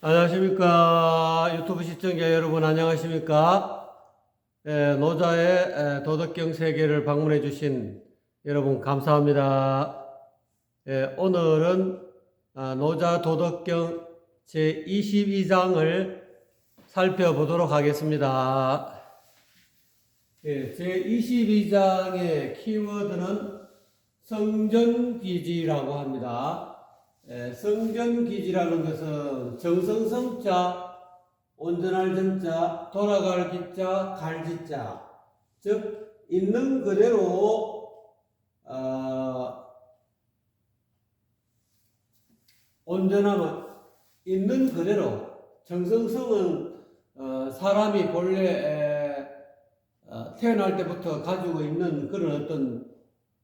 안녕하십니까. 유튜브 시청자 여러분 안녕하십니까. 노자의 도덕경 세계를 방문해 주신 여러분 감사합니다. 오늘은 노자 도덕경 제22장을 살펴보도록 하겠습니다. 제22장의 키워드는 성전귀지라고 합니다. 성전귀지라는 것은 정성성자, 온전할 전자, 돌아갈 기자, 갈지자, 즉 있는 그대로 온전함은 있는 그대로, 정성성은 사람이 본래 태어날 때부터 가지고 있는 그런 어떤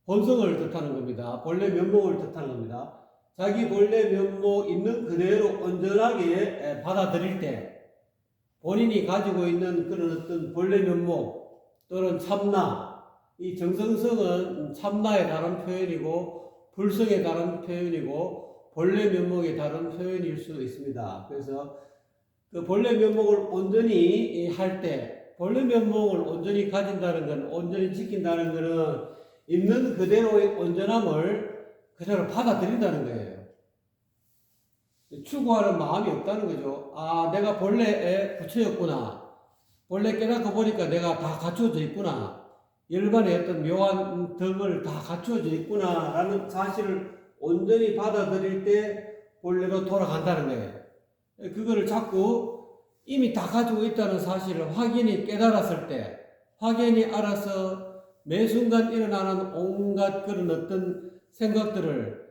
본성을 뜻하는 겁니다. 본래 면목을 뜻하는 겁니다. 자기 본래 면목 있는 그대로 온전하게 받아들일 때 본인이 가지고 있는 그런 어떤 본래 면목 또는 참나, 이 정성성은 참나의 다른 표현이고 불성의 다른 표현이고 본래 면목의 다른 표현일 수 있습니다. 그래서 그 본래 면목을 온전히 할 때, 본래 면목을 온전히 가진다는 건, 온전히 지킨다는 것은 있는 그대로의 온전함을 그대로 받아들인다는 거예요. 추구하는 마음이 없다는 거죠. 내가 본래의 부처였구나. 본래 깨닫고 보니까 내가 다 갖추어져 있구나. 열반의 어떤 묘한 덕을 다 갖추어져 있구나. 라는 사실을 온전히 받아들일 때 본래로 돌아간다는 거예요. 그거를 자꾸 이미 다 가지고 있다는 사실을 확연히 깨달았을 때, 확연히 알아서 매 순간 일어나는 온갖 그런 어떤 생각들을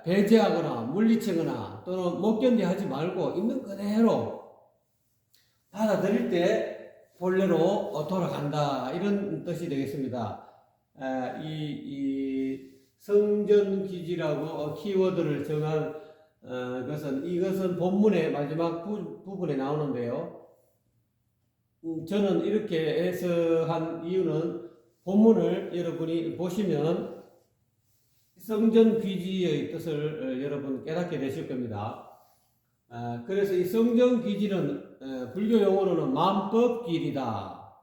배제하거나 물리치거나 또는 못 견디하지 말고 있는 그대로 받아들일 때 본래로 돌아간다, 이런 뜻이 되겠습니다. 이 성전귀지라고 키워드를 정한 이것은 본문의 마지막 부분에 나오는데요. 저는 이렇게 해석한 이유는 본문을 여러분이 보시면 성전귀지의 뜻을 여러분 깨닫게 되실 겁니다. 그래서 이 성전귀지는 불교 용어로는 만법길이다.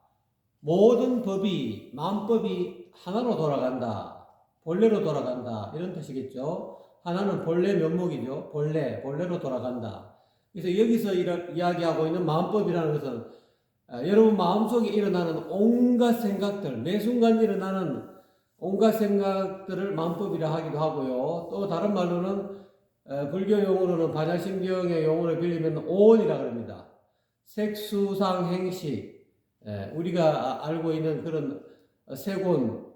모든 법이, 만법이 하나로 돌아간다. 본래로 돌아간다. 이런 뜻이겠죠. 하나는 본래 면목이죠. 본래로 돌아간다. 그래서 여기서 이야기하고 있는 만법이라는 것은 여러분 마음속에 일어나는 온갖 생각들, 매 순간 일어나는 온갖 생각들을 만법이라 하기도 하고요. 또 다른 말로는 불교 용어로는 반야심경의 용어를 빌리면 오온이라 그럽니다. 색수상 행식, 우리가 알고 있는 그런 세고는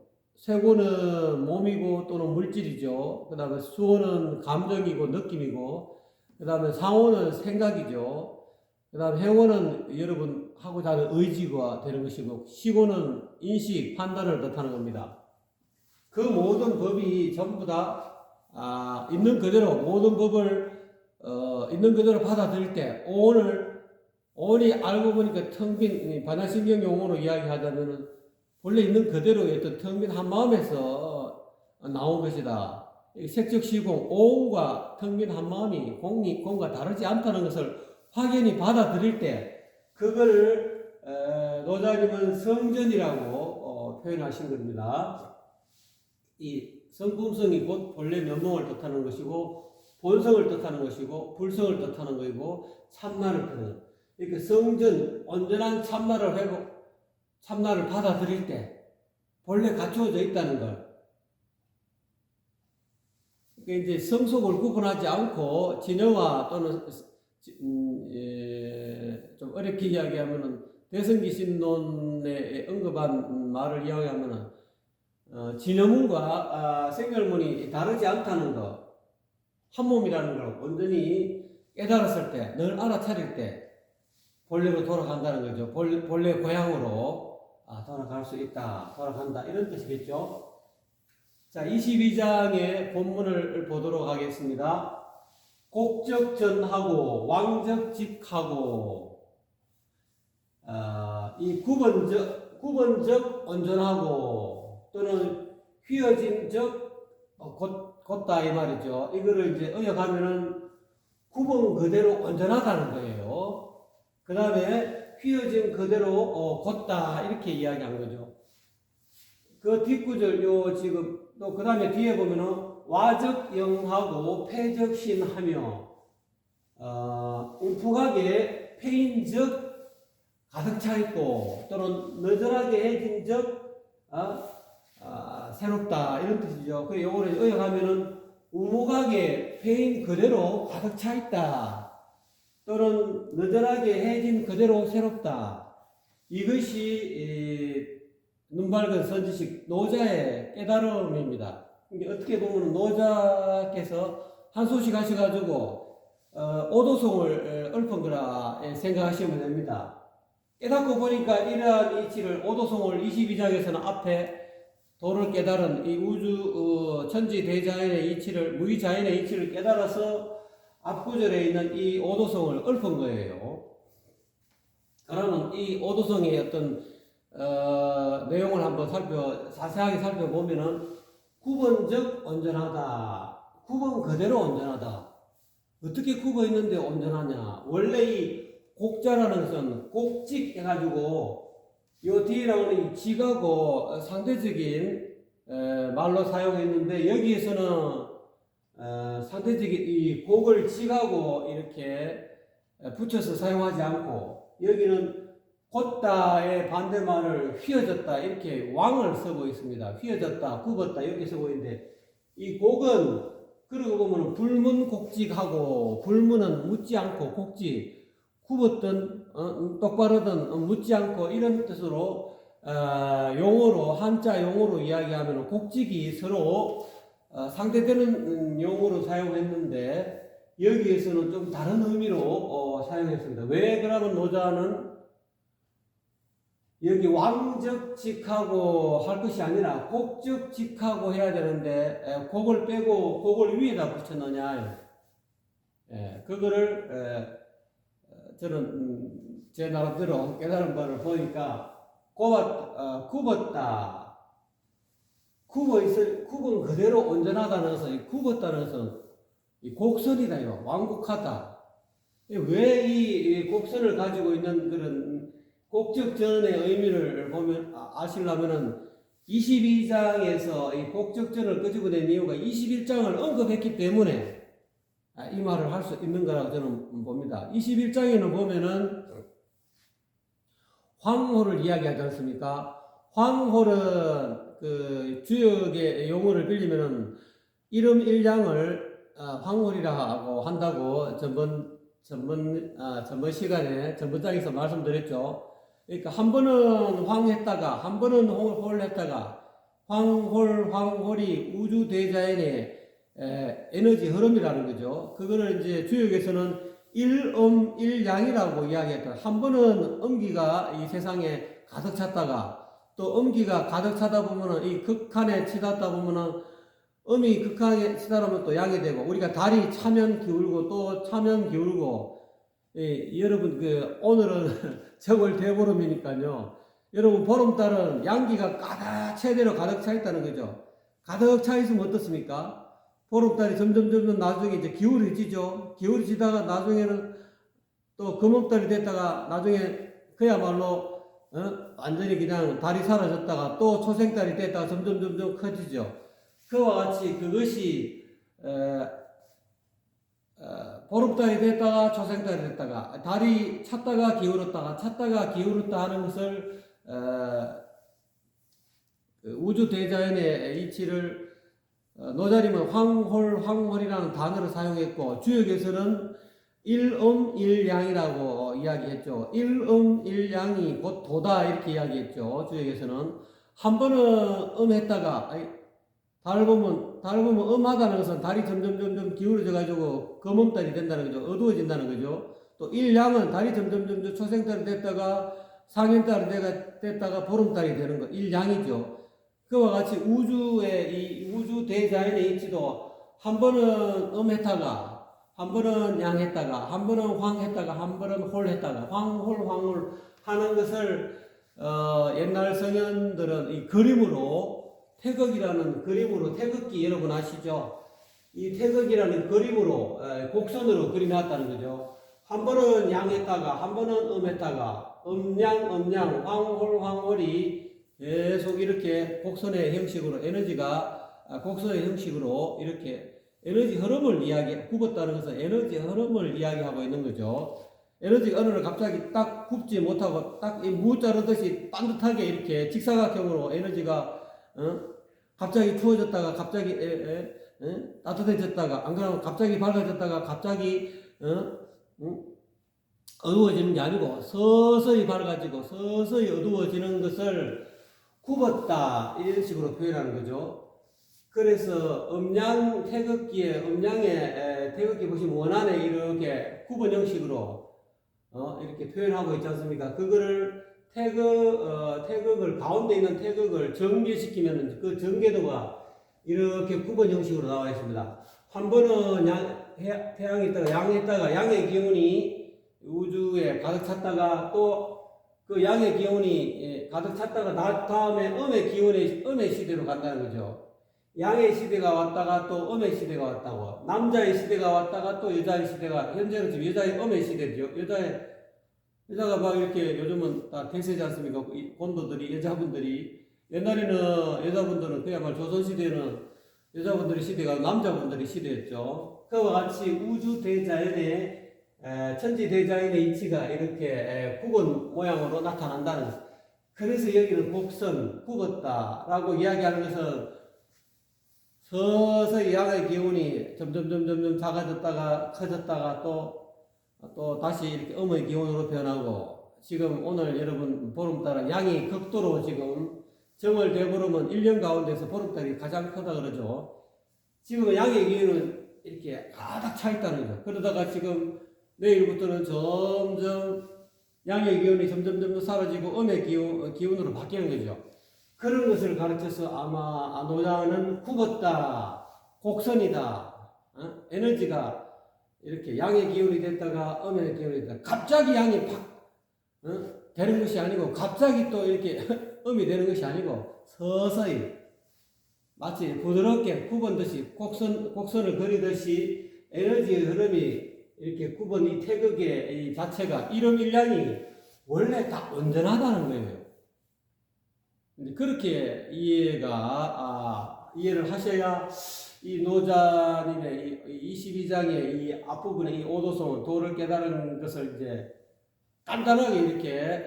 몸이고 또는 물질이죠. 그 다음에 수호는 감정이고 느낌이고, 그 다음에 상호는 생각이죠. 그 다음에 행호는 여러분 하고자 하는 의지가 되는 것이고, 시고는 인식, 판단을 뜻하는 겁니다. 그 모든 법이 전부 다 있는 그대로, 모든 법을 있는 그대로 받아들일 때 오온이 알고 보니까 텅 빈, 반야심경 용어로 이야기하자면 본래 있는 그대로의 어떤 텅 빈 한마음에서 나온 것이다. 색적 시공, 오온과 텅 빈 한마음이 공과 다르지 않다는 것을 확연히 받아들일 때 그걸 노자님은 성전이라고 표현하신 겁니다. 이 성품성이 곧 본래 면목을 뜻하는 것이고, 본성을 뜻하는 것이고, 불성을 뜻하는 것이고, 참나를 뜻하는. 그러니까 성전, 온전한 참나를 받아들일 때 본래 갖추어져 있다는 걸. 그러니까 이제 성속을 구분하지 않고 진여와 또는 좀 어렵게 이야기하면은 대성기신론에 언급한 말을 이야기하면은 진여문과 생멸문이 다르지 않다는 것, 한 몸이라는 걸 온전히 깨달았을 때, 늘 알아차릴 때 본래로 돌아간다는 거죠. 본래 고향으로 돌아갈 수 있다, 돌아간다, 이런 뜻이겠죠. 자, 22장의 본문을 보도록 하겠습니다. 곡적전하고 왕적직하고, 이 구번적 온전하고 또는 휘어진 적 곧다 이 말이죠. 이거를 이제 의역하면은 구분 그대로 온전하다는 거예요. 그 다음에 휘어진 그대로 곧다 이렇게 이야기한 거죠. 그 뒷구절 요 지금 또 그 다음에 뒤에 보면은 와적 영하고 폐적 신하며 움푹하게 패인 적 가득 차 있고 또는 너절하게 해진 적 새롭다 이런 뜻이죠. 그 요거를 의역하면은 우묵하게 패인 그대로 가득 차 있다 또는 너절하게 해진 그대로 새롭다. 이것이 눈 밝은 선지식 노자의 깨달음입니다. 어떻게 보면 노자께서 한 소식 하셔가지고 오도송을 읊은 거라 생각하시면 됩니다. 깨닫고 보니까 이러한 이치를 오도송을 22장에서는 앞에 도를 깨달은 이 우주 천지 대자연의 이치를 무의자연의 이치를 깨달아서 앞구절에 있는 이 오도송을 읊은 거예요. 그러면 이 오도송의 어떤 내용을 한번 자세하게 살펴보면은 구분적 온전하다. 구분 그대로 온전하다. 어떻게 구분 있는데 온전하냐? 원래 이 곡자라는 것은 곡직 해가지고 요 뒤에 나오는 이 직하고 상대적인 말로 사용했는데 여기에서는 상대적인 이 곡을 직하고 이렇게 붙여서 사용하지 않고 여기는 곧다의 반대말을 휘어졌다 이렇게 왕을 쓰고 있습니다. 휘어졌다, 굽었다 이렇게 쓰고 있는데 이 곡은 그러고 보면 불문곡직하고 불문은 묻지 않고 곡직 굽었든 똑바르든 묻지 않고 이런 뜻으로 용어로 한자 용어로 이야기하면 곡직이 서로 상대되는 용어로 사용했는데 여기에서는 좀 다른 의미로 사용했습니다. 왜 그러면 노자는 여기 왕적직하고 할 것이 아니라 곡적직하고 해야 되는데 곡을 빼고 곡을 위에다 붙였느냐. 그거를 저는 제 나름대로 깨달은 바를 보니까 굽었다. 굽은 그대로 온전하다는 것은 이 굽었다는 것은 이 곡선이다. 완곡하다. 왜 이 곡선을 가지고 있는 그런 곡적전의 의미를 보면 아시려면은 22장에서 이 곡적전을 끄집어낸 이유가 21장을 언급했기 때문에 이 말을 할 수 있는 거라고 저는 봅니다. 21장에는 보면은 황홀을 이야기하지 않습니까? 황홀은 그 주역의 용어를 빌리면은 이름 일량을 황홀이라고 한다고 전번 시간에 전번장에서 말씀드렸죠. 그러니까 한 번은 황했다가 한 번은 홀했다가 황홀이 우주 대자연의 에너지 흐름이라는 거죠. 그거를 이제 주역에서는 일양이라고 이야기했다. 한 번은 음기가 이 세상에 가득 찼다가 또 음기가 가득 차다 보면은 이 극한에 치닫다 보면은 음이 극한에 치닫으면 또 양이 되고 우리가 달이 차면 기울고 또 차면 기울고 여러분 오늘은 정월 대보름이니까요. 여러분 보름달은 양기가 최대로 가득 차 있다는 거죠. 가득 차 있으면 어떻습니까? 보름달이 점점 나중에 이제 기울어지죠. 기울어지다가 나중에는 또 금음달이 됐다가 나중에 그야말로 완전히 그냥 달이 사라졌다가 또 초생달이 됐다가 점점 커지죠. 그와 같이 그것이 보름달이 됐다가 초생달이 됐다가 달이 찼다가 기울었다 하는 것을 우주 대자연의 이치를 노자림은 황홀이라는 단어를 사용했고 주역에서는 일양이라고 이야기했죠. 일양이 곧 도다 이렇게 이야기했죠. 주역에서는 한 번은 했다가 달을 보면 음하다는 것은 달이 점점 기울어져 가지고 검음달이 된다는 거죠. 어두워진다는 거죠. 또 일양은 달이 점점 초생달이 됐다가 상현달이 됐다가 보름달이 되는 거. 일양이죠. 그와 같이 이 우주 대자연의 이치도 한 번은 했다가 한 번은 양했다가 한 번은 황했다가 한 번은 홀했다가 황홀 하는 것을 옛날 성현들은 이 그림으로 태극이라는 그림으로 태극기 여러분 아시죠? 이 태극이라는 그림으로 곡선으로 그려놨다는 거죠. 한 번은 양했다가 한 번은 음했다가 음양 황홀이 계속 이렇게 곡선의 형식으로 에너지가 곡선의 형식으로 이렇게 에너지 흐름을 굽었다는 것은 에너지 흐름을 이야기하고 있는 거죠. 에너지 어느 날 갑자기 딱 굽지 못하고 딱 무 자르듯이 반듯하게 이렇게 직사각형으로 에너지가 갑자기 추워졌다가 갑자기 따뜻해졌다가 안 그러면 갑자기 밝아졌다가 갑자기 어두워지는 게 아니고 서서히 밝아지고 서서히 어두워지는 것을 굽었다 이런 식으로 표현하는 거죠. 그래서 음양 태극기에 음양의 태극기 보시면 원안에 이렇게 굽은 형식으로 이렇게 표현하고 있지 않습니까? 그거를 태극을 가운데 있는 태극을 전개시키면 그 전개도가 이렇게 굽은 형식으로 나와 있습니다. 한 번은 태양이 있다가 양이 있다가 양의 기운이 우주에 가득 찼다가 또 그 양의 기운이 가득 찼다가 다음에 음의 시대로 간다는 거죠. 양의 시대가 왔다가 또 음의 시대가 왔다고, 남자의 시대가 왔다가 또 여자의 시대가, 현재는 지금 여자의 음의 시대죠. 여자가 막 이렇게 요즘은 다 대세지 않습니까? 본도들이, 여자분들이. 옛날에는 여자분들은 그야말로 조선시대에는 여자분들의 시대가 남자분들의 시대였죠. 그와 같이 우주 대자연의 천지 대자연의 이치가 이렇게 굽은 모양으로 나타난다는 것. 그래서 여기는 곡선, 굽었다라고 이야기하는 것은 서서히 양의 기운이 점점 작아졌다가 커졌다가 또 다시 이렇게 음의 기운으로 변하고, 지금 오늘 여러분 보름달은 양이 극도로 지금 정월 대보름은 1년 가운데서 보름달이 가장 크다 그러죠. 지금 양의 기운은 이렇게 가득 차 있다는 거죠. 그러다가 지금 내일부터는 점점 양의 기운이 점점 사라지고 음의 기운으로 바뀌는 거죠. 그런 것을 가르쳐서 아마 노자는 굽었다, 곡선이다, 에너지가 이렇게 양의 기운이 됐다가 음의 기운이 됐다가 갑자기 양이 팍 되는 것이 아니고 갑자기 또 이렇게 음이 되는 것이 아니고 서서히 마치 부드럽게 굽은 듯이 곡선을 그리듯이 에너지의 흐름이 이렇게 굽은 이 태극의 이 자체가 이름일량이 원래 다 온전하다는 거예요. 그렇게 이해를 하셔야 이 노자님의 22장의 이 앞부분의 이 오도송, 도를 깨달은 것을 이제 간단하게 이렇게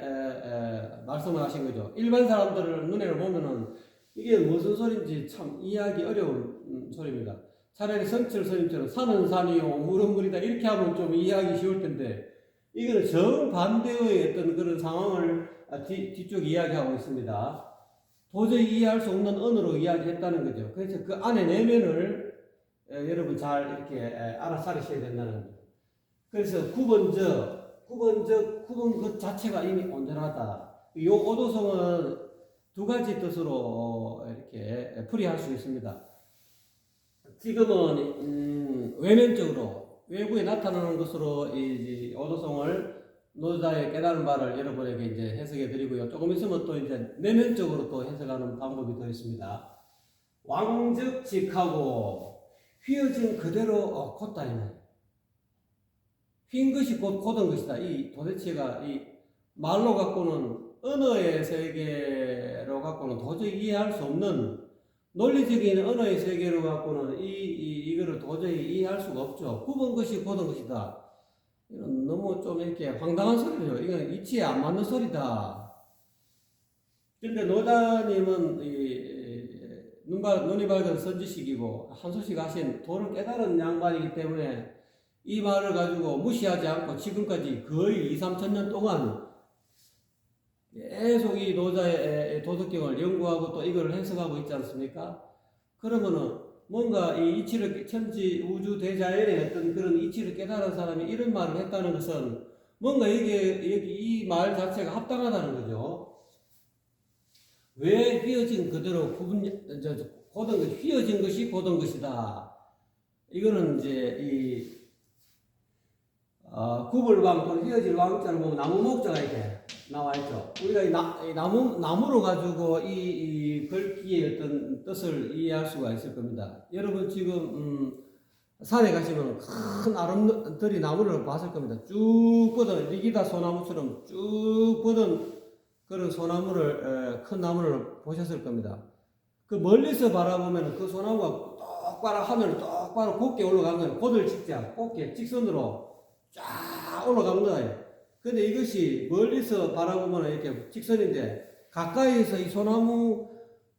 말씀을 하신 거죠. 일반 사람들을 눈에 보면은 이게 무슨 소리인지 참 이해하기 어려운 소리입니다. 차라리 성철 스님처럼 산은 산이요, 물은 물이다 이렇게 하면 좀 이해하기 쉬울 텐데, 이거는 정반대의 어떤 그런 상황을 뒤쪽 이야기하고 있습니다. 도저히 이해할 수 없는 언어로 이야기했다는 거죠. 그래서 그 안에 내면을 여러분 잘 이렇게 알아차리셔야 된다는 거죠. 그래서 굽은 것 자체가 이미 온전하다. 이 오도성은 두 가지 뜻으로 이렇게 풀이할 수 있습니다. 지금은 외면적으로 외부에 나타나는 것으로 이 오도성을 노자의 깨달은 바를 여러분에게 이제 해석해 드리고요. 조금 있으면 또 이제 내면적으로 또 해석하는 방법이 더 있습니다. 왕즉직하고 휘어진 그대로 곧다이네. 휜 것이 곧 곧은 것이다. 이 도대체가 이 말로 갖고는 언어의 세계로 갖고는 도저히 이해할 수 없는 논리적인 언어의 세계로 갖고는 이거를 도저히 이해할 수가 없죠. 굽은 것이 곧은 것이다. 이건 너무 좀 이렇게 황당한 소리죠. 이건 이치에 안 맞는 소리다. 근데 노자님은 눈이 밝은 선지식이고 한소식 하신 도를 깨달은 양반이기 때문에 이 말을 가지고 무시하지 않고 지금까지 거의 2~3천 년 동안 계속 이 노자의 도덕경을 연구하고 또 이걸 해석하고 있지 않습니까? 그러면은 뭔가 이 이치를, 천지 우주 대자연의 어떤 그런 이치를 깨달은 사람이 이런 말을 했다는 것은 뭔가 이 말 자체가 합당하다는 거죠. 왜 휘어진 그대로 휘어진 것이 곧은 것이다. 이거는 이제 굽을 왕 또는 휘어질 왕자를 보면 나무 목자가 이렇게 나와 있죠. 우리가 이 나무로 가지고 이 글귀의 어떤 뜻을 이해할 수가 있을 겁니다. 여러분 지금 산에 가시면 큰 아름드리 나무를 봤을 겁니다. 쭉 뻗은 리기다 소나무처럼 쭉 뻗은 그런 소나무를 큰 나무를 보셨을 겁니다. 그 멀리서 바라보면 그 소나무가 똑바로 하늘을 똑바로 곱게 올라간 거예요. 고들 직자 곱게 직선으로 쫙 올라간 거예요. 근데 이것이 멀리서 바라보면 이렇게 직선인데 가까이서 이 소나무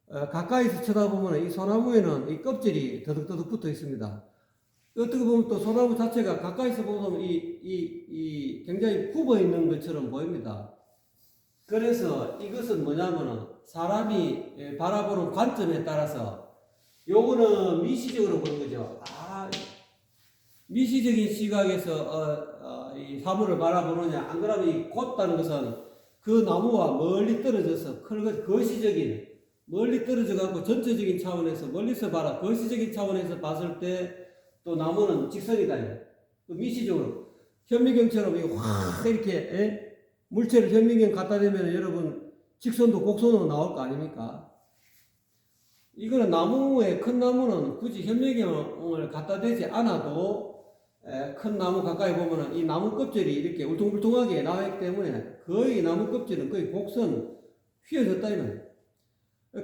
가까이서 쳐다보면 이 소나무에는 이 껍질이 더덕더덕 붙어 있습니다. 어떻게 보면 또 소나무 자체가 가까이서 보면 이 굉장히 굽어 있는 것처럼 보입니다. 그래서 이것은 뭐냐면은 사람이 바라보는 관점에 따라서 요거는 미시적으로 보는 거죠. 미시적인 시각에서 이 사물을 바라보느냐, 안 그러면 이 곧다는 것은 그 나무와 멀리 떨어져서 거시적인 멀리 떨어져 갖고 전체적인 차원에서 멀리서 거시적인 차원에서 봤을 때 또 나무는 직선이다. 그 미시적으로 현미경처럼 확 이렇게 물체를 현미경 갖다 대면 여러분 직선도 곡선으로 나올 거 아닙니까? 이거는 나무의 큰 나무는 굳이 현미경을 갖다 대지 않아도 큰 나무 가까이 보면은 이 나무 껍질이 이렇게 울퉁불퉁하게 나왔기 때문에 거의 나무 껍질은 거의 곡선 휘어졌다 이 말이에요.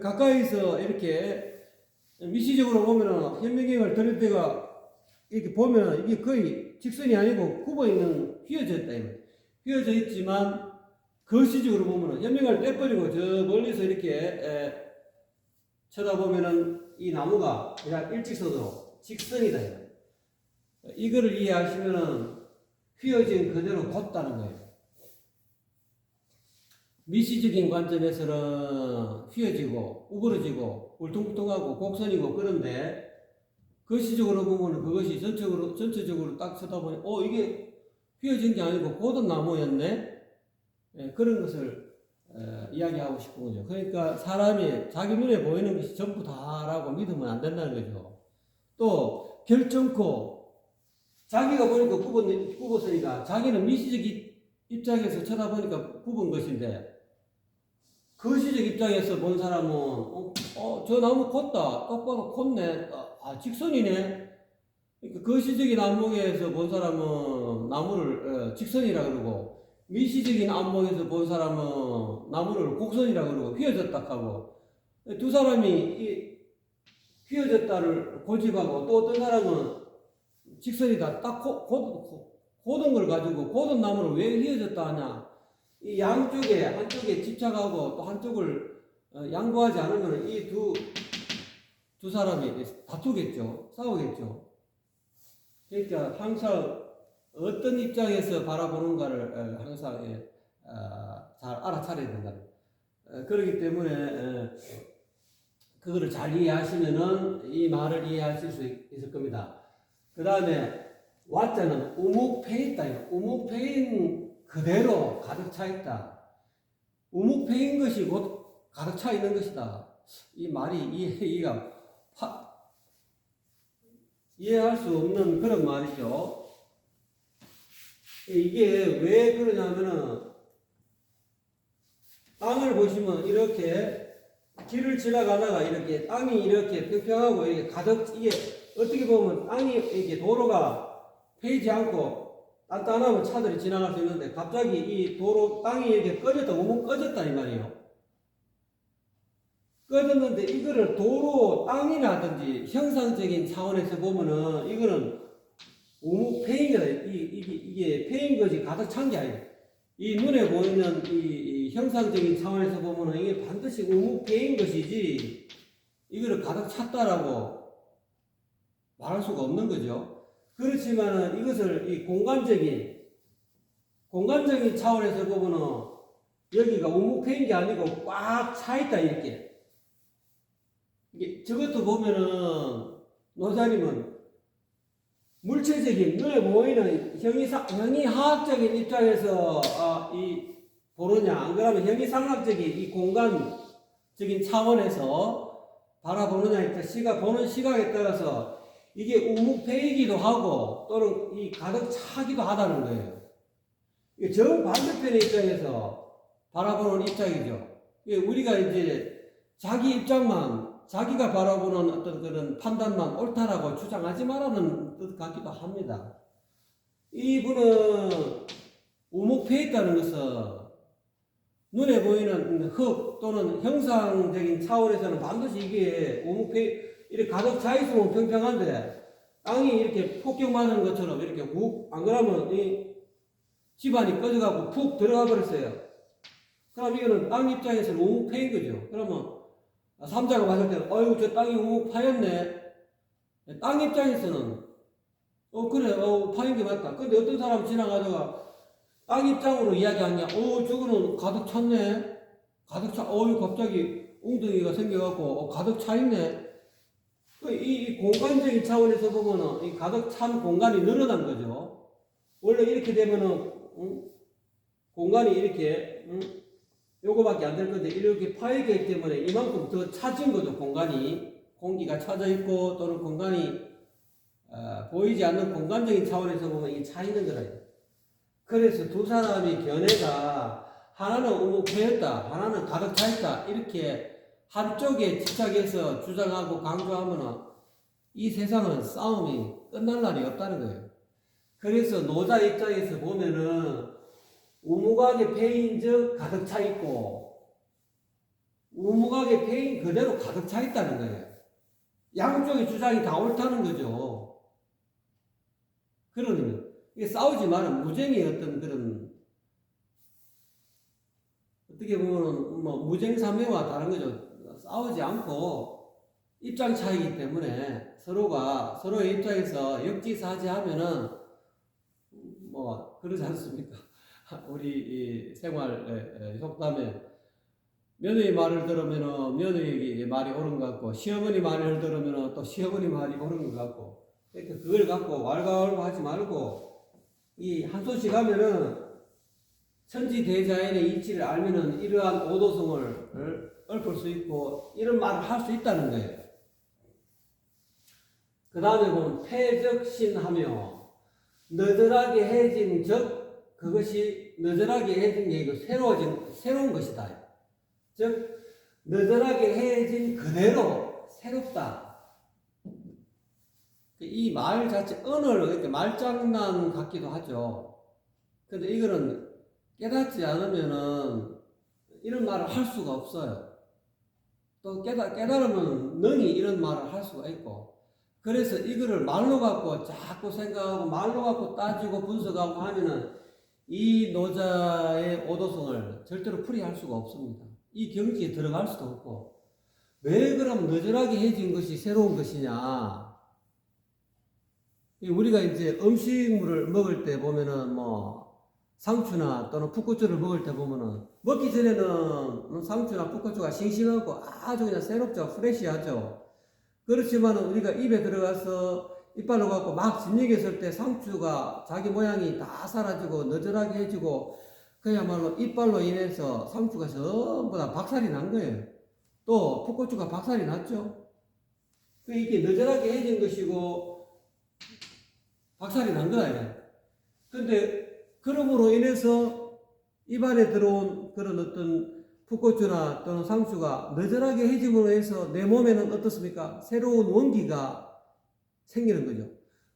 가까이서 이렇게 미시적으로 보면은 현미경을 들을 때가 이렇게 보면은 이게 거의 직선이 아니고 굽어 있는 휘어져 있다 이 말이에요. 휘어져 있지만 거시적으로 보면은 현미경을 떼버리고 저 멀리서 이렇게 쳐다보면은 이 나무가 그냥 일직선으로 직선이다. 이거를 이해하시면은 휘어진 그대로 곧다는 거예요. 미시적인 관점에서는 휘어지고 우그러지고 울퉁불퉁하고 곡선이고 그런데 거시적으로 보면은 그것이 전체적으로 딱 쳐다보니 이게 휘어진 게 아니고 곧은 나무였네. 그런 것을 이야기하고 싶은 거죠. 그러니까 사람이 자기 눈에 보이는 것이 전부 다라고 믿으면 안 된다는 거죠. 또 결정코 자기가 보니까 굽었으니까 자기는 미시적 입장에서 쳐다보니까 굽은 것인데 거시적 입장에서 본 사람은 저 나무 컸다 똑바로 컸네 직선이네. 그러니까 거시적인 안목에서 본 사람은 나무를 직선이라 그러고 미시적인 안목에서 본 사람은 나무를 곡선이라 그러고 휘어졌다 하고 두 사람이 휘어졌다를 고집하고 또 어떤 사람은 직선이다 딱 고든 걸 가지고 고든 나무를 왜 휘어졌다 하냐 이 양쪽에 한쪽에 집착하고 또 한쪽을 양보하지 않으면 이 두 사람이 다투겠죠. 싸우겠죠. 그러니까 항상 어떤 입장에서 바라보는가를 항상 잘 알아차려야 된다. 그렇기 때문에 그거를 잘 이해하시면은 이 말을 이해하실 수 있을 겁니다. 그 다음에 와자는 우묵패있다. 우묵패인 그대로 가득 차 있다. 우묵패인 것이 곧 가득 차 있는 것이다. 이 말이 이해할 수 없는 그런 말이죠. 이게 왜 그러냐면은 땅을 보시면 이렇게 길을 지나가다가 이렇게 땅이 이렇게 평평하고 이렇게 가득 이게 어떻게 보면 땅이 이렇게 도로가 패이지 않고 단단하면 차들이 지나갈 수 있는데 갑자기 이 도로 땅이 이렇게 꺼졌다 우묵 꺼졌다 이 말이에요. 꺼졌는데 이거를 도로 땅이라든지 형상적인 차원에서 보면은 이거는 우묵 패인이다. 이게 패인 것이 가득 찬 게 아니에요. 이 눈에 보이는 이 형상적인 차원에서 보면은 이게 반드시 우묵 패인 것이지 이거를 가득 찼다라고 말할 수가 없는 거죠. 그렇지만은 이것을 이 공간적인 차원에서 보면은 여기가 우묵 패인 게 아니고 꽉 차 있다 이렇게. 이게 저것도 보면은 노사님은 물체적인 눈에 보이는 형이하학적인 입장에서 보느냐 안 그러면 형이상학적인 이 공간적인 차원에서 바라보느냐 보는 시각에 따라서 이게 우묵패이기도 하고 또는 이 가득 차기도 하다는 거예요. 이게 정반대편의 입장에서 바라보는 입장이죠. 우리가 이제 자기 입장만 자기가 바라보는 어떤 그런 판단만 옳다라고 주장하지 말라는 뜻 같기도 합니다. 이분은 우목패 있다는 것은 눈에 보이는 흙 또는 형상적인 차원에서는 반드시 이게 우목패 이렇게 가득 차 있으면 평평한데 땅이 이렇게 폭격맞는 것처럼 이렇게 훅 안 그러면 이 집안이 꺼져가고 푹 들어가 버렸어요. 그럼 이거는 땅 입장에서는 우목패인 거죠. 그러면 삼자가 봤을 때는 어이구 저 땅이 우목파였네. 땅 입장에서는 그래 파인 게 맞다. 근데 어떤 사람 지나가다가 땅 입장으로 이야기하냐 저거는 가득 찼네. 가득 차 갑자기 웅덩이가 생겨갖고 가득 차 있네. 이 공간적인 차원에서 보면은 이 가득 찬 공간이 늘어난 거죠. 원래 이렇게 되면은 공간이 이렇게 요거밖에 안 될 건데 이렇게 파이게 있기 때문에 이만큼 더 차진 거죠. 공간이 공기가 차져 있고 또는 공간이 보이지 않는 공간적인 차원에서 보면 이게 차 있는 거라. 그래서 두 사람이 견해가 하나는 우묵패였다, 하나는 가득 차 있다 이렇게 한쪽에 집착해서 주장하고 강조하면은 이 세상은 싸움이 끝날 날이 없다는 거예요. 그래서 노자 입장에서 보면은 우묵하게 패인 즉 가득 차 있고 우묵하게 패인 그대로 가득 차 있다는 거예요. 양쪽의 주장이 다 옳다는 거죠. 그러면 이게 싸우지 말은 무쟁의 어떤 그런 어떻게 보면 뭐 무쟁삼회와 다른 거죠. 싸우지 않고 입장 차이기 때문에 서로가 서로의 입장에서 역지사지하면은 뭐 그러지 않습니까? 우리 생활 속담에 며느리 말을 들으면은 며느리 말이 옳은 것 같고 시어머니 말을 들으면은 또 시어머니 말이 옳은 것 같고 그러니까 그걸 갖고 왈가왈부 하지 말고 이 한 소식 하면은 천지대자연의 이치를 알면은 이러한 오도성을 읊을 수 있고 이런 말을 할 수 있다는 거예요. 그 다음에 보면 패적신하며 너절하게 해진 즉 그것이 너절하게 해진 게 이거 새로운 것이다. 즉 너절하게 해진 그대로 새롭다. 이 말 자체 언어를 이렇게 말장난 같기도 하죠. 근데 이거는 깨닫지 않으면은 이런 말을 할 수가 없어요. 또 깨달으면 능히 이런 말을 할 수가 있고 그래서 이거를 말로 갖고 자꾸 생각하고 말로 갖고 따지고 분석하고 하면은 이 노자의 오도성을 절대로 풀이할 수가 없습니다. 이 경지에 들어갈 수도 없고 왜 그럼 너절하게 해진 것이 새로운 것이냐. 우리가 이제 음식물을 먹을 때 보면은 뭐 상추나 또는 풋고추를 먹을 때 보면은 먹기 전에는 상추나 풋고추가 싱싱하고 아주 그냥 새롭죠. 프레시하죠. 그렇지만 우리가 입에 들어가서 이빨로 갖고 막 진액했을 때 상추가 자기 모양이 다 사라지고 너절하게 해지고 그야말로 이빨로 인해서 상추가 전부 다 박살이 난 거예요. 또 풋고추가 박살이 났죠. 이게 너절하게 해진 것이고 박살이 난 거예요. 근데 그럼으로 인해서 입안에 들어온 그런 어떤 풋고추나 또는 상추가 너절하게 해짐으로 해서 내 몸에는 어떻습니까? 새로운 원기가 생기는 거죠.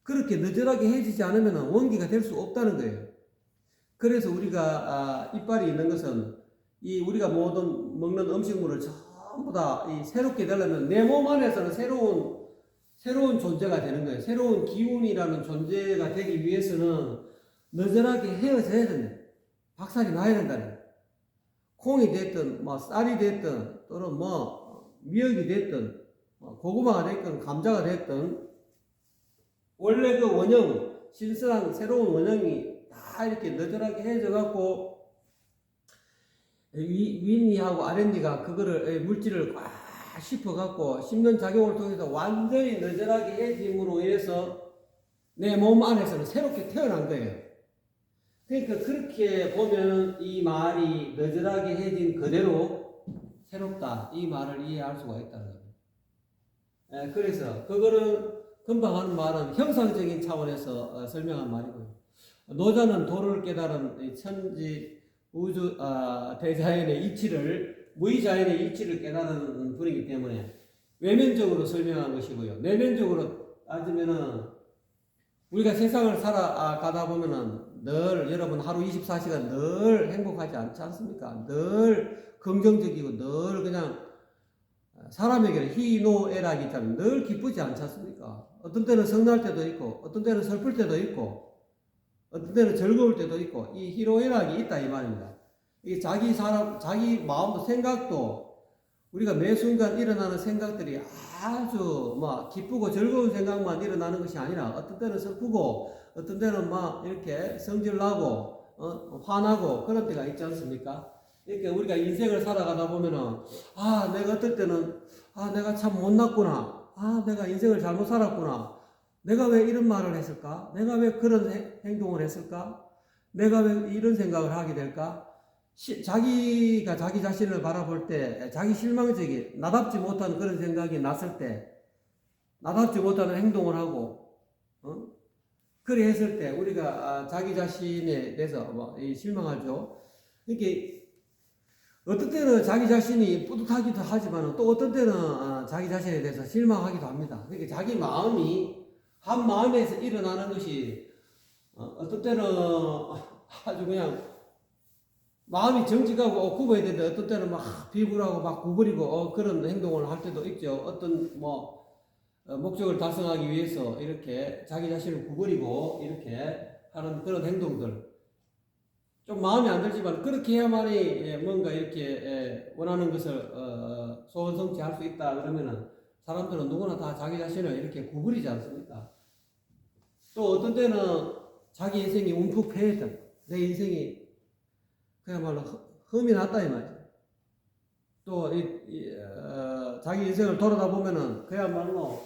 그렇게 너절하게 해지지 않으면 원기가 될 수 없다는 거예요. 그래서 우리가 이빨이 있는 것은 이 우리가 모든 먹는 음식물을 전부 다 이 새롭게 되려면 내 몸 안에서는 새로운 존재가 되는 거예요. 새로운 기운이라는 존재가 되기 위해서는 너절하게 헤어져야 된다. 박살이 나야 된다는. 콩이 됐든 뭐 쌀이 됐든 또는 뭐 미역이 됐든 고구마가 됐든 감자가 됐든 원래 그 원형 신선한 새로운 원형이 다 이렇게 너절하게 헤어져 갖고 윗니하고 아랫니가 그거를 물질을 꽉 씹어 갖고 씹는 작용을 통해서 완전히 너절하게 해짐으로 인해서 내 몸 안에서는 새롭게 태어난 거예요. 그러니까 그렇게 보면 이 말이 너절하게 해진 그대로 새롭다 이 말을 이해할 수가 있다는 거예요. 그래서 그거를 금방 하는 말은 형상적인 차원에서 설명한 말이고요. 노자는 도를 깨달은 천지 우주 대자연의 이치를 무의자연의 이치를 깨달은 분이기 때문에 외면적으로 설명한 것이고요. 내면적으로 따지면은 우리가 세상을 살아가다 보면은 늘 여러분 하루 24시간 늘 행복하지 않지 않습니까? 늘 긍정적이고 늘 그냥 사람에게는 희노애락이 있잖아요. 늘 기쁘지 않지 않습니까? 어떤 때는 성날 때도 있고 어떤 때는 슬플 때도 있고 어떤 때는 즐거울 때도 있고 이 희노애락이 있다 이 말입니다. 이 자기 마음도 생각도 우리가 매 순간 일어나는 생각들이 아주 막 기쁘고 즐거운 생각만 일어나는 것이 아니라 어떤 때는 슬프고 어떤 때는 막 이렇게 성질나고 화나고 그런 때가 있지 않습니까? 이렇게 우리가 인생을 살아가다 보면은 내가 어떨 때는 내가 참 못났구나, 내가 인생을 잘못 살았구나, 내가 왜 이런 말을 했을까, 내가 왜 그런 행동을 했을까, 내가 왜 이런 생각을 하게 될까. 자기가 자기 자신을 바라볼 때 자기 실망적인 나답지 못한 그런 생각이 났을 때 나답지 못하는 행동을 하고 그래 했을 때 우리가 자기 자신에 대해서 실망하죠. 이렇게 어떤 때는 자기 자신이 뿌듯하기도 하지만 또 어떤 때는 자기 자신에 대해서 실망하기도 합니다. 그러니까 자기 마음이 한 마음에서 일어나는 것이 어떤 때는 아주 그냥 마음이 정직하고 굽어야 되는데 어떤 때는 막 비굴하고 막 구부리고 그런 행동을 할 때도 있죠. 어떤 목적을 달성하기 위해서 이렇게 자기 자신을 구부리고 이렇게 하는 그런 행동들 좀 마음에 안 들지만 그렇게 해야만이 뭔가 이렇게 원하는 것을 소원 성취할 수 있다 그러면은 사람들은 누구나 다 자기 자신을 이렇게 구부리지 않습니까? 또 어떤 때는 자기 인생이 움푹 패했다. 내 인생이 그야말로 흠이 났다 이 말이죠. 또 자기 인생을 돌아다 보면은 그야말로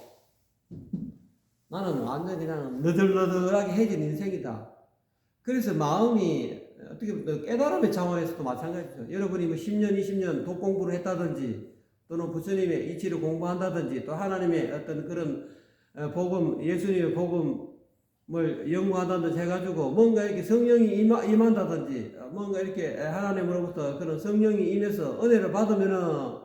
나는 완전히 그냥 너덜너덜하게 해진 인생이다. 그래서 마음이 어떻게 보면 깨달음의 차원에서도 마찬가지죠. 여러분이 뭐 10년, 20년 독 공부를 했다든지 또는 부처님의 이치를 공부한다든지 또 하나님의 어떤 그런 복음, 예수님의 복음을 연구한다든지 해가지고 뭔가 이렇게 성령이 임한다든지 뭔가 이렇게 하나님으로부터 그런 성령이 임해서 은혜를 받으면은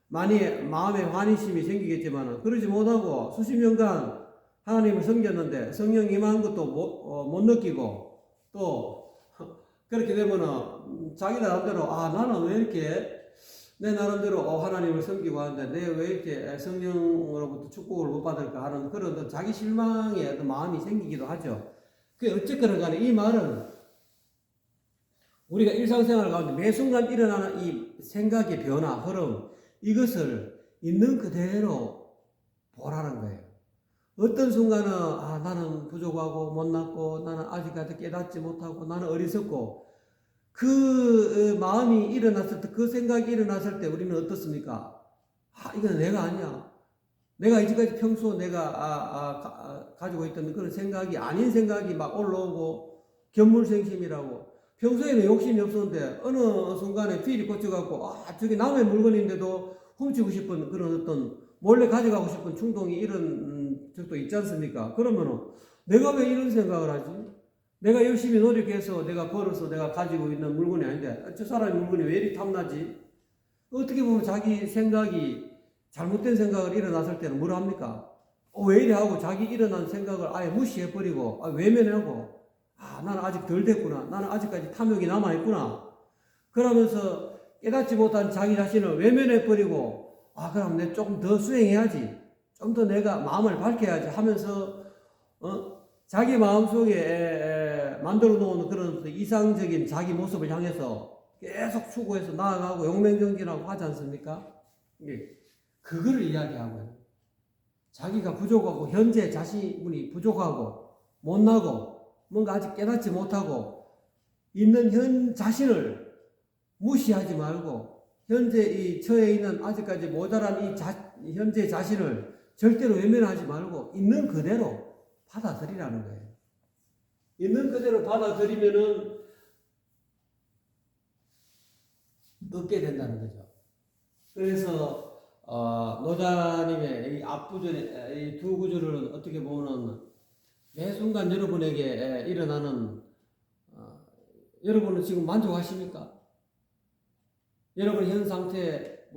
많이 마음에 환희심이 생기겠지만 그러지 못하고 수십 년간 하나님을 섬겼는데 성령 임한 것도 못 느끼고 또 그렇게 되면은 자기 나름대로 나는 왜 이렇게 내 나름대로 하나님을 섬기고 하는데 내 왜 이렇게 성령으로부터 축복을 못 받을까 하는 그런 자기 실망의 어떤 마음이 생기기도 하죠. 그 어쨌거나 간에 이 말은 우리가 일상생활 가운데 매 순간 일어나는 이 생각의 변화, 흐름 이것을 있는 그대로 보라는 거예요. 어떤 순간은 나는 부족하고 못났고 나는 아직까지 깨닫지 못하고 나는 어리석고 그 마음이 일어났을 때 그 생각이 일어났을 때 우리는 어떻습니까? 이건 내가 아니야. 내가 이제까지 평소 내가 가지고 있던 그런 생각이 아닌 생각이 막 올라오고 견물생심이라고 평소에는 욕심이 없었는데 어느 순간에 필이 꽂혀갖고 저게 남의 물건인데도 훔치고 싶은 그런 어떤 몰래 가져가고 싶은 충동이 이런 적도 있지 않습니까? 그러면은 내가 왜 이런 생각을 하지? 내가 열심히 노력해서 내가 벌어서 내가 가지고 있는 물건이 아닌데 저 사람의 물건이 왜 이리 탐나지? 어떻게 보면 자기 생각이 잘못된 생각을 일어났을 때는 뭘 합니까? 왜 이래 하고 자기 일어난 생각을 아예 무시해버리고 외면하고 나는 아직 덜 됐구나. 나는 아직까지 탐욕이 남아있구나. 그러면서 깨닫지 못한 자기 자신을 외면해버리고 그럼 내가 조금 더 수행해야지. 좀 더 내가 마음을 밝혀야지 하면서 자기 마음속에 만들어 놓은 그런 이상적인 자기 모습을 향해서 계속 추구해서 나아가고 용맹정진하고 하지 않습니까? 그거를 이야기하고요. 자기가 부족하고 현재 자신이 부족하고 못나고 뭔가 아직 깨닫지 못하고 있는 현 자신을 무시하지 말고 현재 이 처해 있는 아직까지 모자란 이 현재 자신을 절대로 외면하지 말고 있는 그대로 받아들이라는 거예요. 있는 그대로 받아들이면은 얻게 된다는 거죠. 그래서 노자님의 이 앞구절에 이 두 구절을 어떻게 보면은 매 순간 여러분에게 일어나는 여러분은 지금 만족하십니까? 여러분 현 상태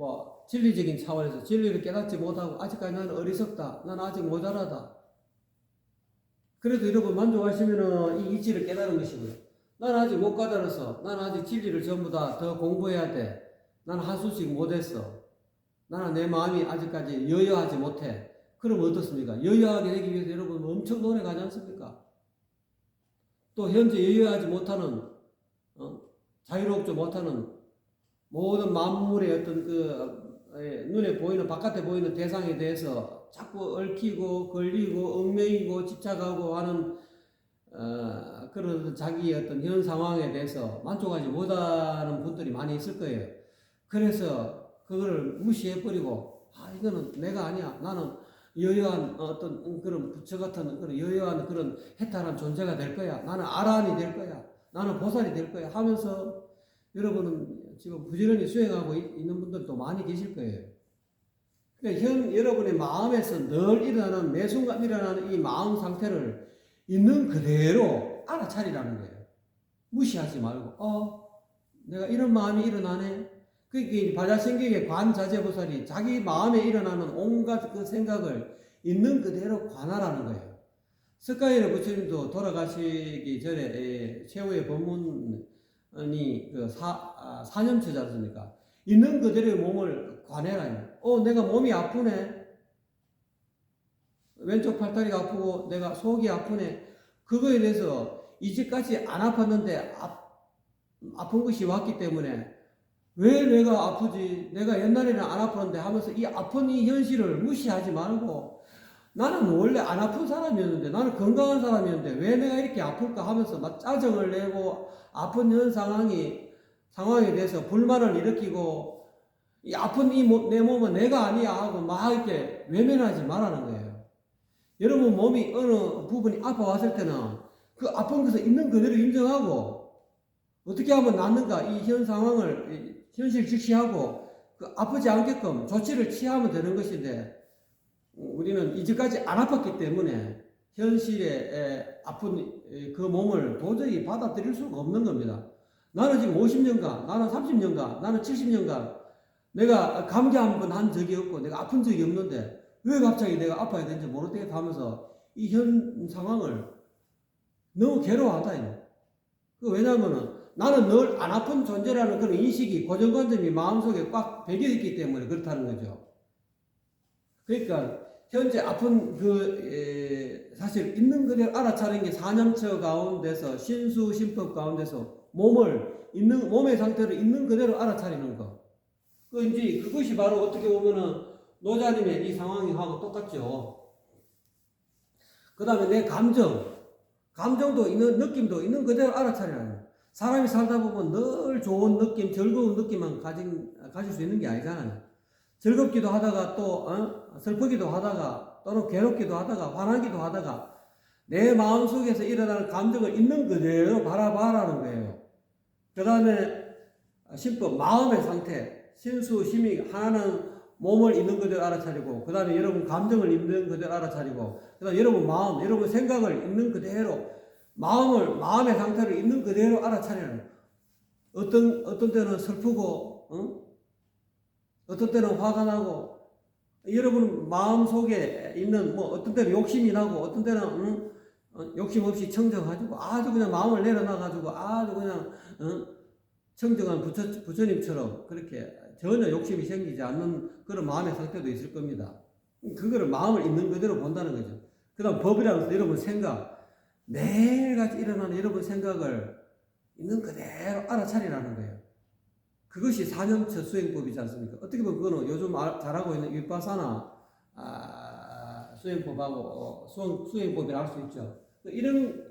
진리적인 차원에서 진리를 깨닫지 못하고 아직까지 나는 어리석다. 나는 아직 모자라다. 그래도 여러분 만족하시면은 이 이치를 깨달은 것이고요. 나는 아직 못 깨달았어. 나는 아직 진리를 전부 다 더 공부해야 돼. 나는 한 수씩 못했어. 나는 내 마음이 아직까지 여여하지 못해. 그럼 어떻습니까? 여여하게 되기 위해서 여러분 엄청 노력하지 않습니까? 또 현재 여여하지 못하는 자유롭지 못하는 모든 만물의 어떤 눈에 보이는 바깥에 보이는 대상에 대해서 자꾸 얽히고 걸리고 얽매이고 집착하고 하는 그런 자기의 어떤 현 상황에 대해서 만족하지 못하는 분들이 많이 있을 거예요. 그래서 그거를 무시해버리고 이거는 내가 아니야. 나는 여여한 어떤 그런 부처 같은 그런 여여한 그런 해탈한 존재가 될 거야. 나는 아라한이 될 거야. 나는 보살이 될 거야. 하면서 여러분은 지금 부지런히 수행하고 있는 분들도 많이 계실 거예요. 그러니까 여러분의 마음에서 늘 일어나는 매 순간 일어나는 이 마음 상태를 있는 그대로 알아차리라는 거예요. 무시하지 말고 내가 이런 마음이 일어나네. 그러니까 바자신경의 관자재보살이 자기 마음에 일어나는 온갖 그 생각을 있는 그대로 관하라는 거예요. 스카이르 부처님도 돌아가시기 전에 최후의 법문이 사념처지 않습니까? 있는 그대로의 몸을 관해라. 내가 몸이 아프네. 왼쪽 팔다리가 아프고 내가 속이 아프네. 그거에 대해서 이제까지 안 아팠는데 아픈 것이 왔기 때문에 왜 내가 아프지? 내가 옛날에는 안 아팠는데 하면서 이 아픈 이 현실을 무시하지 말고 나는 원래 안 아픈 사람이었는데 나는 건강한 사람이었는데 왜 내가 이렇게 아플까 하면서 막 짜증을 내고 아픈 현 상황에 대해서 불만을 일으키고 이 아픈 내 몸은 내가 아니야 하고 막 이렇게 외면하지 말라는 거예요. 여러분 몸이 어느 부분이 아파왔을 때는 그 아픈 것을 있는 그대로 인정하고 어떻게 하면 낫는가 이 현 상황을 현실 직시하고 아프지 않게끔 조치를 취하면 되는 것인데 우리는 이제까지 안 아팠기 때문에 현실에 아픈 그 몸을 도저히 받아들일 수가 없는 겁니다. 나는 지금 50년간, 나는 30년간, 나는 70년간 내가 감기 한 번 한 적이 없고 내가 아픈 적이 없는데 왜 갑자기 내가 아파야 되는지 모르겠다 하면서 이 현 상황을 너무 괴로워하다. 왜냐하면은 나는 늘 안 아픈 존재라는 그런 인식이 고정관념이 마음속에 꽉 배겨있기 때문에 그렇다는 거죠. 그러니까 현재 아픈 사실 있는 그대로 알아차리는 게 사념처 가운데서 신수 신법 가운데서 몸의 상태를 있는 그대로 알아차리는 거. 그것이 바로 어떻게 보면은 노자님의 이 상황하고 똑같죠. 그 다음에 내 감정도 있는 느낌도 있는 그대로 알아차리라는 거예요. 사람이 살다 보면 늘 좋은 느낌, 즐거운 느낌만 가질 수 있는 게 아니잖아요. 즐겁기도 하다가 또 슬프기도 하다가 또는 괴롭기도 하다가 화나기도 하다가 내 마음속에서 일어나는 감정을 있는 그대로 바라봐라는 거예요. 그 다음에 신법 마음의 상태, 신수, 심이 하나는 몸을 있는 그대로 알아차리고 그 다음에 여러분 감정을 있는 그대로 알아차리고 그 다음에 여러분 마음, 여러분 생각을 있는 그대로 마음의 상태를 있는 그대로 알아차리는 어떤 때는 슬프고 어떤 때는 화가 나고 여러분 마음 속에 있는 어떤 때는 욕심이 나고 어떤 때는 욕심 없이 청정가지고 아주 그냥 마음을 내려놔가지고 아주 그냥 청정한 부처님처럼 그렇게 전혀 욕심이 생기지 않는 그런 마음의 상태도 있을 겁니다. 그거를 마음을 있는 그대로 본다는 거죠. 그 다음 법이라는 것은 여러분 생각 매일같이 일어나는 여러분 생각을 있는 그대로 알아차리라는 거예요. 그것이 사념처 수행법이지 않습니까? 어떻게 보면 그거는 요즘 잘하고 있는 윗바사나 수행법하고 수행법이라 할 수 있죠. 이런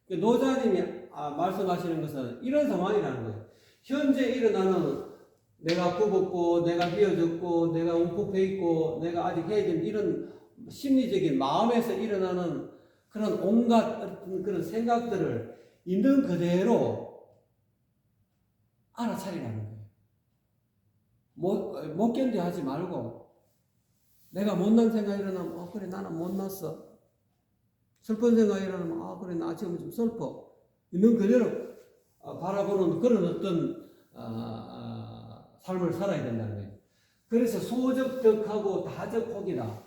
노자님이 말씀하시는 것은 이런 상황이라는 거예요. 현재 일어나는 내가 굽었고 내가 휘어졌고 내가 움푹해 있고 내가 아직 해야 되는 이런 심리적인 마음에서 일어나는 그런 온갖 그런 생각들을 있는 그대로 알아차리라는 거예요. 못 견뎌 하지 말고 내가 못난 생각이 일어나면 그래 나는 못났어. 슬픈 생각이 일어나면 그래 나 지금 좀 슬퍼. 있는 그대로 바라보는 그런 어떤 삶을 살아야 된다는 거예요. 그래서 소적 덕하고 다적 혹이다.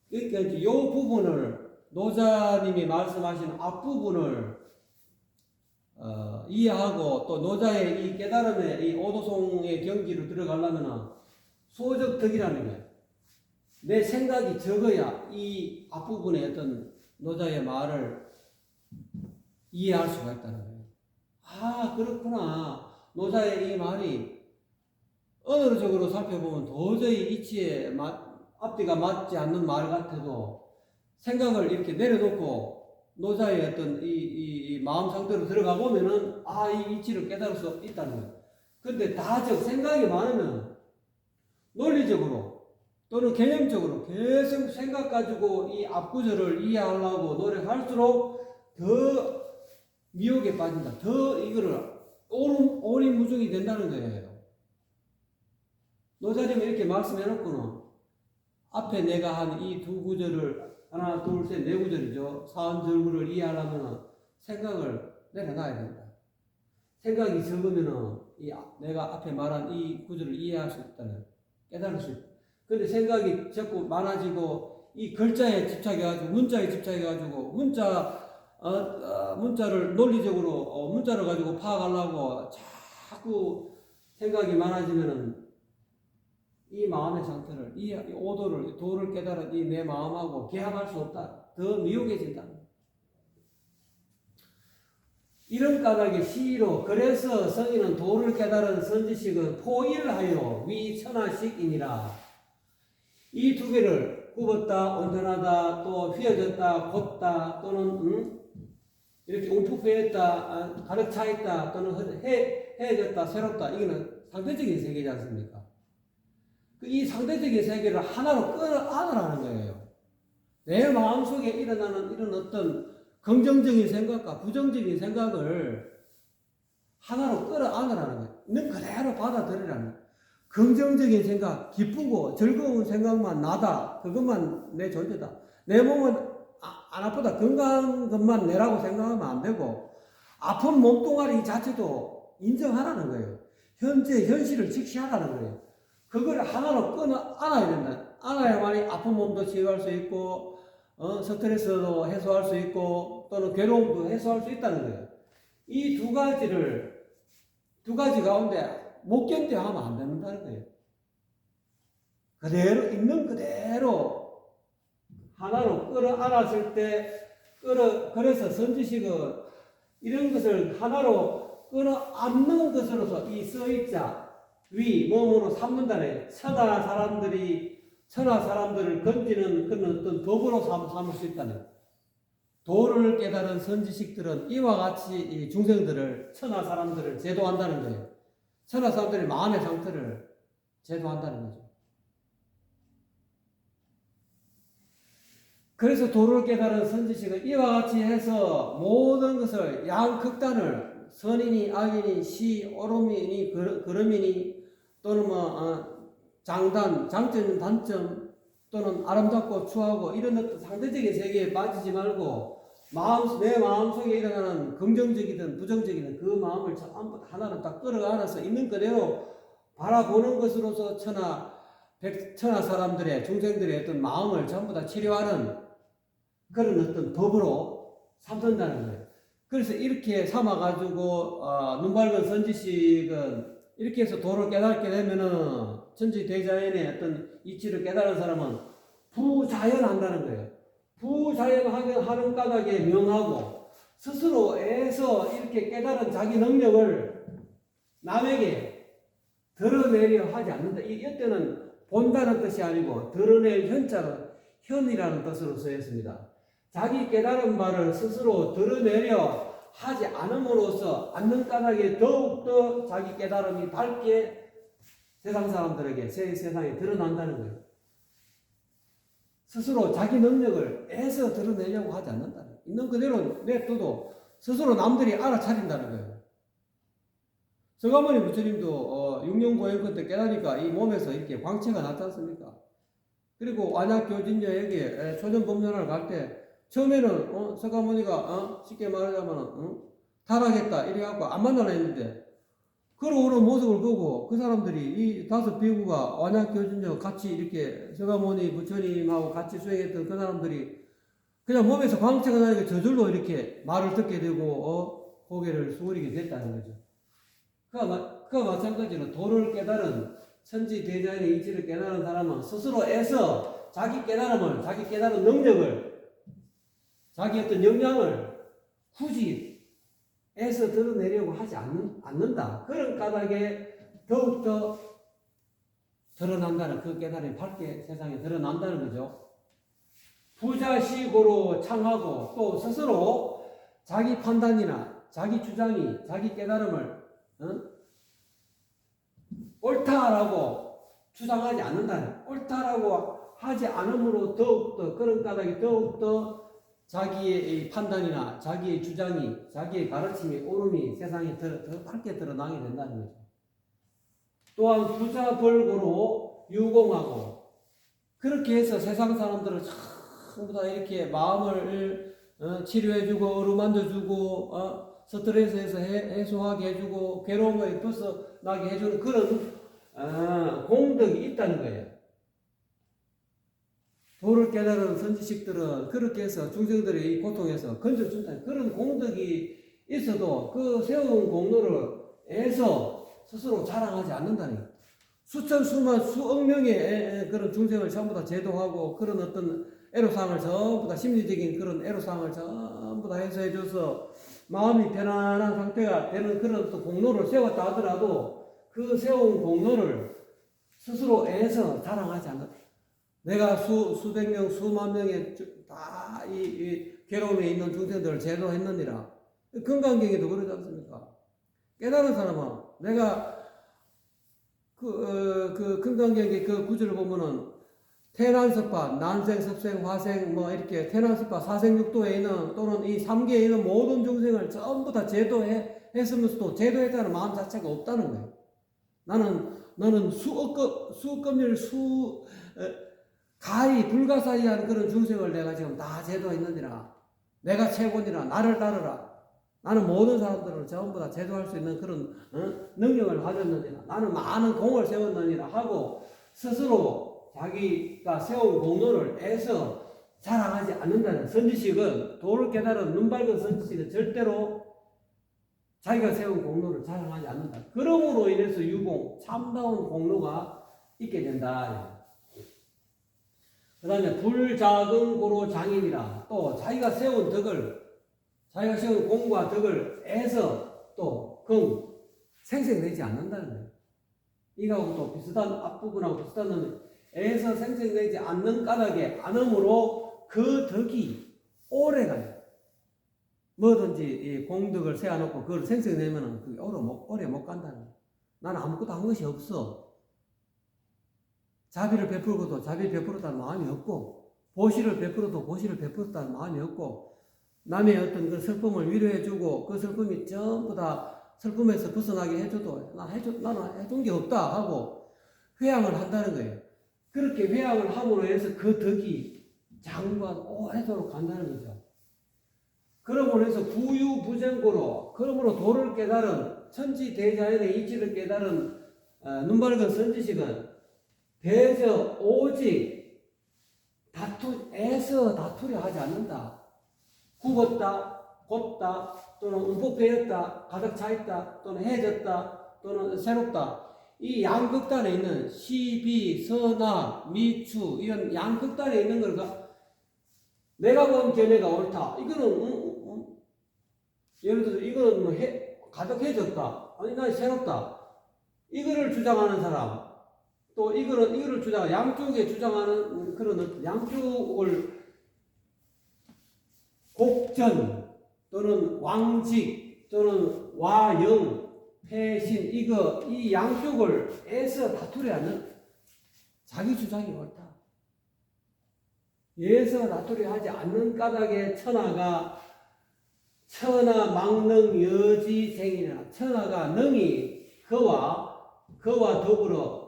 그러니까 이제 이 부분을 노자님이 말씀하신 앞부분을 이해하고 또 노자의 이 깨달음의 이 오도송의 경지로 들어가려면 소적 덕이라는 거예요. 내 생각이 적어야 이 앞부분의 어떤 노자의 말을 이해할 수가 있다는 거예요. 아, 그렇구나. 노자의 이 말이 언어적으로 살펴보면 도저히 이치에 앞뒤가 맞지 않는 말 같아도 생각을 이렇게 내려놓고 노자의 어떤 이 마음 상태로 들어가 보면은 아, 이 이치를 깨달을 수 있다는 거예요. 근데 다적 생각이 많으면 논리적으로 또는 개념적으로 계속 생각 가지고 이 앞구절을 이해하려고 노력할수록 더 미혹에 빠진다. 더 이거를 오리무중이 된다는 거예요. 노자님이 이렇게 말씀해놓고는 앞에 내가 한 이 두 구절을 하나, 둘, 셋, 네 구절이죠. 사원절구를 이해하려면 생각을 내려놔야 된다. 생각이 적으면은 내가 앞에 말한 이 구절을 이해할 수 있다는, 깨달을 수 있다. 근데 생각이 자꾸 많아지고 이 글자에 집착해가지고 문자에 집착해가지고 문자를 논리적으로 문자를 가지고 파악하려고 자꾸 생각이 많아지면은 이 마음의 상태를, 이 오도를, 도를 깨달은 이 내 마음하고 개합할 수 없다. 더 미혹해진다. 이런 까닭의 시로 그래서 성인은 도를 깨달은 선지식은 포일하여 위천하식이니라. 이 두 개를 굽었다, 온전하다, 또 휘어졌다, 곧다, 또는 이렇게 움푹배었다, 가득 차있다, 또는 해졌다, 새롭다. 이거는 상대적인 세계지 않습니까? 이 상대적인 세계를 하나로 끌어안으라는 거예요. 내 마음속에 일어나는 이런 어떤 긍정적인 생각과 부정적인 생각을 하나로 끌어안으라는 거예요. 는 그대로 받아들이라는 거예요. 긍정적인 생각, 기쁘고 즐거운 생각만 나다. 그것만 내 존재다. 내 몸은 안 아프다. 건강한 것만 내라고 생각하면 안 되고 아픈 몸뚱아리 자체도 인정하라는 거예요. 현재 현실을 직시하라는 거예요. 그걸 하나로 끊어 안아야 된다. 안아야만이 아픈 몸도 치유할 수 있고, 스트레스도 해소할 수 있고, 또는 괴로움도 해소할 수 있다는 거예요. 이 두 가지 가운데 못 견뎌하면 안 된다는 거예요. 그대로, 있는 그대로 하나로 끌어안았을 때, 그래서 선지식은 이런 것을 하나로 끌어안는 것으로서 이 써있자, 위, 몸으로 삼는다네. 천하 사람들을 건지는 그런 어떤 법으로 삼을 수 있다네. 도를 깨달은 선지식들은 이와 같이 이 중생들을, 천하 사람들을 제도한다는 거예요. 천하 사람들의 마음의 상태를 제도한다는 거죠. 그래서 도를 깨달은 선지식은 이와 같이 해서 모든 것을 양극단을 선이니 악이니 시, 오름이니 그름이니 또는 장단, 장점, 단점 또는 아름답고 추하고 이런 어떤 상대적인 세계에 빠지지 말고 내 마음속에 일어나는 긍정적이든 부정적이든 그 마음을 하나로 딱 끌어안아서 있는 그대로 바라보는 것으로서 천하 사람들의 중생들의 어떤 마음을 전부 다 치료하는 그런 어떤 법으로 삼는다는 거예요. 그래서 이렇게 삼아가지고 눈 밝은 선지식은 이렇게 해서 도를 깨닫게 되면은 천지대자연의 어떤 이치를 깨달은 사람은 부자연한다는 거예요. 부자연하는 까닭에 명하고 스스로 애서 이렇게 깨달은 자기 능력을 남에게 드러내려 하지 않는다. 이때는 본다는 뜻이 아니고 드러낼 현자로 현이라는 뜻으로 쓰였습니다. 자기 깨달은 바를 스스로 드러내려 하지 않음으로써 않는 까닭에 더욱더 자기 깨달음이 밝게 세상 사람들에게 세상에 드러난다는 거예요. 스스로 자기 능력을 애써 드러내려고 하지 않는다는 거예요. 있는 그대로 냅둬도 스스로 남들이 알아차린다는 거예요. 서가모니 부처님도 6년 고행권 때 깨달으니까 이 몸에서 이렇게 광채가 났지 않습니까? 그리고 완약교진녀에게 초전법륜을 갈 때 처음에는 서가모니가 쉽게 말하자면 타락했다 이래갖고 안 만나려 했는데 걸어오는 모습을 보고 그 사람들이 이 다섯 비구가 완약교준정 같이 이렇게 서가모니 부처님하고 같이 수행했던 그 사람들이 그냥 몸에서 광채가 나니까 저절로 이렇게 말을 듣게 되고 고개를 수그리게 됐다는 거죠. 그와 마찬가지로 도를 깨달은 천지 대자연의 이치를 깨달은 사람은 스스로 애써 자기 깨달음을, 자기 깨달은 능력을, 자기 어떤 역량을 굳이 애써 드러내려고 하지 않는다. 그런 까닭에 더욱더 드러난다는, 그 깨달음이 밝게 세상에 드러난다는 거죠. 부자식으로 창하고 또 스스로 자기 판단이나 자기 주장이, 자기 깨달음을 옳다라고 주장하지 않는다는, 옳다라고 하지 않으므로 더욱더 그런 까닭에 더욱더 자기의 판단이나 자기의 주장이, 자기의 가르침이, 옳음이 세상에 더 밝게 드러나게 된다는 거죠. 또한 부자벌고로 유공하고 그렇게 해서 세상 사람들을 전부 다 이렇게 마음을 치료해주고 어루만져주고 스트레스에서 해소하게 해주고 괴로움을 벗어나게 해주는 그런 공덕이 있다는 거예요. 도를 깨달은 선지식들은 그렇게 해서 중생들의 이 고통에서 건져준다. 그런 공덕이 있어도 그 세운 공로를 애서 스스로 자랑하지 않는다는 거예요. 수천 수만 수억 명의 그런 중생을 전부 다 제도하고 그런 어떤 애로사항을 전부 다 심리적인 그런 애로사항을 전부 다 해소해줘서 마음이 편안한 상태가 되는 그런 또 공로를 세웠다 하더라도 그 세운 공로를 스스로 애서 자랑하지 않는다. 내가 수백 명, 수만 명의 다 이 괴로움에 있는 중생들을 제도했느니라. 금강경에도 그러지 않습니까? 깨달은 사람은 내가 그 금강경의 그 구절을 보면은 태난섭파, 난생, 섭생, 화생, 뭐 이렇게 태난섭파, 사생육도에 있는 또는 이 삼계에 있는 모든 중생을 전부 다 제도했으면서도 제도했다는 마음 자체가 없다는 거예요. 나는 수억급일 가히 불가사의한 그런 중생을 내가 지금 다 제도했느니라. 내가 최고니라. 나를 따르라. 나는 모든 사람들을 전부 다 제도할 수 있는 그런 능력을 가졌느니라. 나는 많은 공을 세웠느니라 하고 스스로 자기가 세운 공로를 애써 자랑하지 않는다는 선지식은 도를 깨달은 눈 밝은 선지식은 절대로 자기가 세운 공로를 자랑하지 않는다. 그러므로 인해서 유공, 참다운 공로가 있게 된다. 그 다음에 불작은 고로 장인이라. 또 자기가 세운 덕을, 자기가 세운 공과 덕을 애서 또 생생내지 않는다는 거예요. 이거하고 또 비슷한 앞부분하고 비슷한 애서 생생내지 않는 까닭에 안음으로 그 덕이 오래가요. 뭐든지 이 공덕을 세워놓고 그걸 생생내면은 그게 오래 못 간다는 거예요. 나는 아무것도 한 것이 없어. 자비를 베풀고도 자비 베풀었다는 마음이 없고, 보시를 베풀어도 보시를 베풀었다는 마음이 없고, 남의 어떤 그 슬픔을 위로해주고 그 슬픔이 전부 다 슬픔에서 벗어나게 해줘도 나는 해준 게 없다 하고 회양을 한다는 거예요. 그렇게 회양을 함으로 해서 그 덕이 장관 오래도록 간다는 거죠. 그러므로 해서 부유부전고로, 그러므로 도를 깨달은 천지 대자연의 이치를 깨달은 눈밝은 선지식은 대저 오직 애서 다투려 하지 않는다. 굽었다, 곱다, 또는 움푹 가득 차있다, 또는 해졌다, 또는 새롭다. 이 양극단에 있는 시비, 선악, 미추, 이런 양극단에 있는 걸 내가 본 견해가 옳다. 이거는 예를 들어서 이거는 뭐 가득 해졌다. 아니 난 새롭다. 이거를 주장하는 사람. 또 이거를 양쪽에 주장하는 그런 양쪽을 곡전 또는 왕직 또는 와영 패신 이 양쪽을 애써 다투려 하는 자기 주장이 옳다. 애써 다투려 하지 않는 까닭에 천하 망능 여지생이라. 천하가 능히 그와 더불어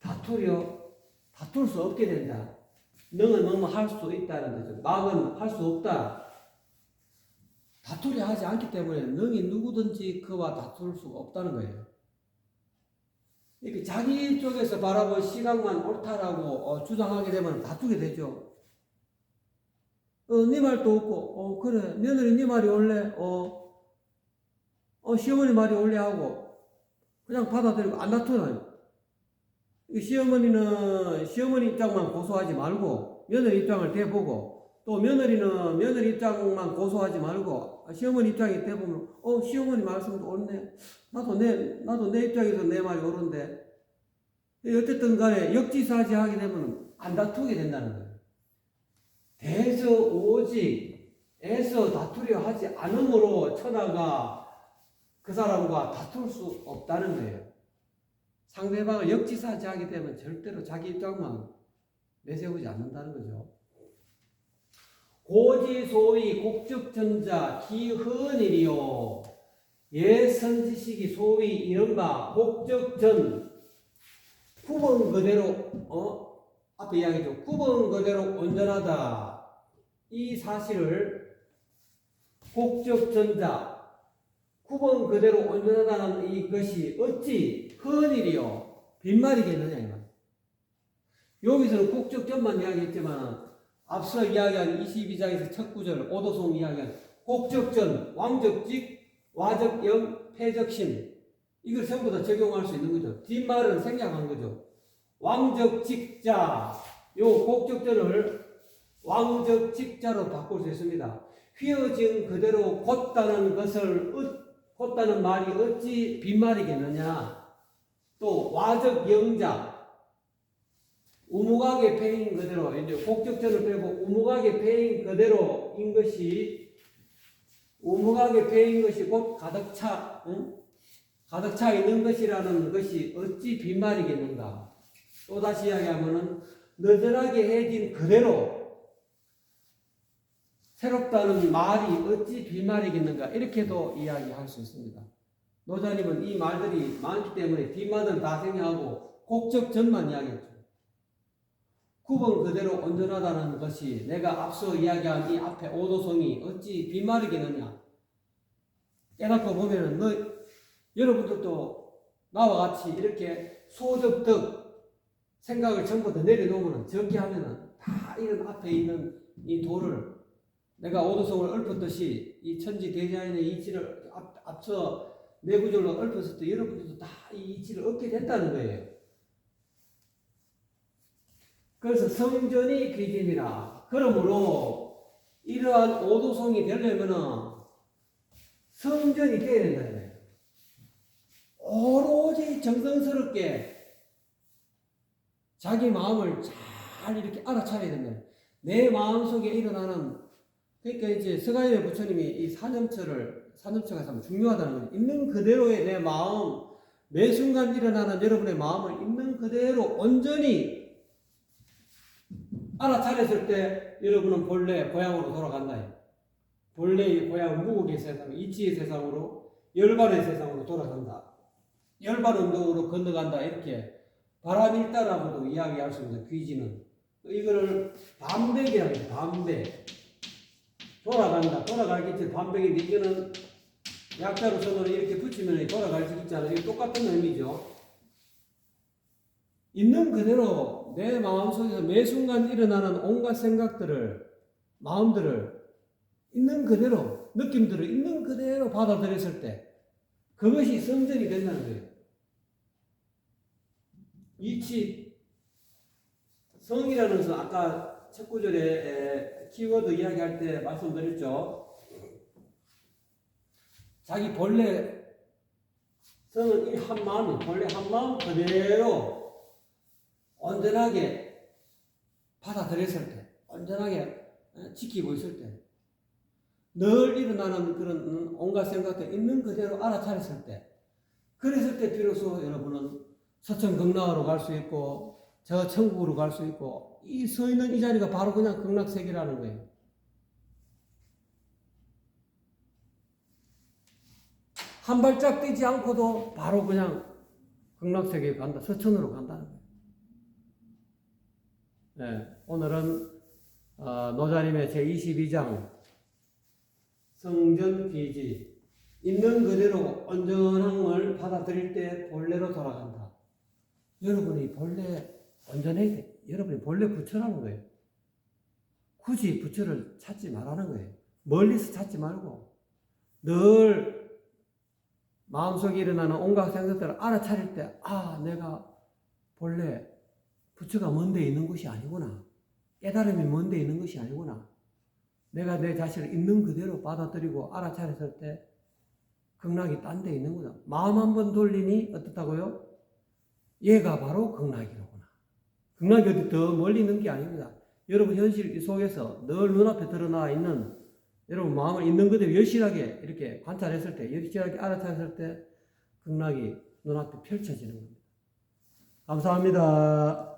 다툴 수 없게 된다. 능은 할 수 있다는 거죠. 막은 할 수 없다. 다투려 하지 않기 때문에 능히 누구든지 그와 다툴 수가 없다는 거예요. 이렇게 자기 쪽에서 바라본 시각만 옳다라고 주장하게 되면 다투게 되죠. 네 말도 없고, 그래, 며느리 네 말이 옳네, 시어머니 말이 옳네 하고, 그냥 받아들이고 안 다투나요. 시어머니는 시어머니 입장만 고소하지 말고, 며느리 입장을 대보고, 또 며느리는 며느리 입장만 고소하지 말고, 시어머니 입장이 대보면, 시어머니 말씀도 옳네. 나도 내 입장에서 내 말이 옳은데, 어쨌든 간에 역지사지 하게 되면 안 다투게 된다는 거예요. 대저 오직에서 다투려 하지 않으므로 천하가 그 사람과 다툴 수 없다는 거예요. 상대방을 역지사지 하게 되면 절대로 자기 입장만 내세우지 않는다는 거죠. 고지소위 곡적전자 기흔일이요. 예선지식이 소위 이른바 곡적전 구번 그대로 앞에 이야기죠. 구번 그대로 온전하다. 이 사실을 곡적전자 구번 그대로 온전하다는 이것이 어찌 흔일이요 빈말이겠느냐. 여기서는 곡적전만 이야기했지만 앞서 이야기한 22장에서 첫 구절 오도송 이야기한 곡적전, 왕적직, 와적영, 패적신 이걸 전부 다 적용할 수 있는 거죠. 뒷말은 생략한 거죠. 왕적직자 요 곡적전을 왕적직자로 바꿀 수 있습니다. 휘어진 그대로 곧다는 것을 곧다는 말이 어찌 빈말이겠느냐. 또 와적영자 우무각의 패인 그대로 이제 곡적전을 빼고 우무각의 패인 그대로인 것이 우무각의 패인 것이 곧 가득 차 있는 것이라는 것이 어찌 빈말이겠는가. 또다시 이야기하면은 너덜하게 해진 그대로 새롭다는 말이 어찌 빈말이겠는가 이렇게도 이야기할 수 있습니다. 노자님은 이 말들이 많기 때문에 뒷말은 다 생략하고 곡적전만 이야기했죠. 구번 그대로 온전하다는 것이 내가 앞서 이야기한 이 앞에 오도성이 어찌 빈말이겠느냐 깨닫고 보면은 여러분들도 나와 같이 이렇게 소득득 생각을 전부 다 내려놓으면 정기하면은 다 이런 앞에 있는 이 도를 내가 오도성을 읊었듯이 이 천지대자연의 이치를 앞서 네 구절로 읊었을 때 여러분들도 다 이 이치를 얻게 됐다는 거예요. 그래서 성전이 비짐이라. 그러므로 이러한 오도성이 되려면은 성전이 되어야 된다. 오로지 정성스럽게 자기 마음을 잘 이렇게 알아차려야 된다. 내 마음속에 일어나는 그러니까 이제 서가인의 부처님이 이 사념처가 참 중요하다는 거예요. 있는 그대로의 내 마음, 매 순간 일어나는 여러분의 마음을 있는 그대로 온전히 알아차렸을 때 여러분은 본래 고향으로 돌아간다. 본래의 고향 무국의 세상, 이치의 세상으로 열반의 세상으로 돌아간다. 열반 운동으로 건너간다. 이렇게 바람일다라고도 이야기할 수 있는 귀지는 이거를 반백이라고 해요. 반백. 돌아간다. 돌아갈겠지. 반백인데 이거는 약자로 써놓은 이렇게 붙이면 돌아갈 수 있잖아요. 이게 똑같은 의미죠. 있는 그대로 내 마음속에서 매 순간 일어나는 온갖 생각들을, 마음들을 있는 그대로, 느낌들을 있는 그대로 받아들였을 때 그것이 성전이 된다는 거예요. 이치, 성이라는 것은 아까 첫 구절에 키워드 이야기할 때 말씀드렸죠. 자기 본래 성은 이 한 마음이 본래 한 마음 그대로 온전하게 받아들였을 때, 온전하게 지키고 있을 때, 늘 일어나는 그런 온갖 생각들 있는 그대로 알아차렸을 때, 그랬을 때 비로소 여러분은 서천극락으로 갈 수 있고 저 천국으로 갈 수 있고 이 서 있는 이 자리가 바로 그냥 극락세계라는 거예요. 한 발짝 뛰지 않고도 바로 그냥 극락세계에 간다. 서천으로 간다는 거예요. 네, 오늘은 노자님의 제22장 성전피지. 있는 그대로 온전함을 받아들일 때 본래로 돌아간다. 여러분이 본래 온전해야 돼. 여러분이 본래 부처라는 거예요. 굳이 부처를 찾지 말라는 거예요. 멀리서 찾지 말고 늘 마음속에 일어나는 온갖 생각들을 알아차릴 때, 아, 내가 본래 부처가 먼데 있는 것이 아니구나. 깨달음이 먼데 있는 것이 아니구나. 내가 내 자신을 있는 그대로 받아들이고 알아차렸을 때 극락이 딴 데 있는 거다. 마음 한번 돌리니 어떻다고요? 얘가 바로 극락이로구나. 극락이 어디 더 멀리 있는 게 아닙니다. 여러분 현실 속에서 늘 눈앞에 드러나 있는 여러분 마음을 있는 그대로 여실하게 이렇게 관찰했을 때, 여실하게 알아차렸을 때 극락이 눈앞에 펼쳐지는 겁니다. 감사합니다.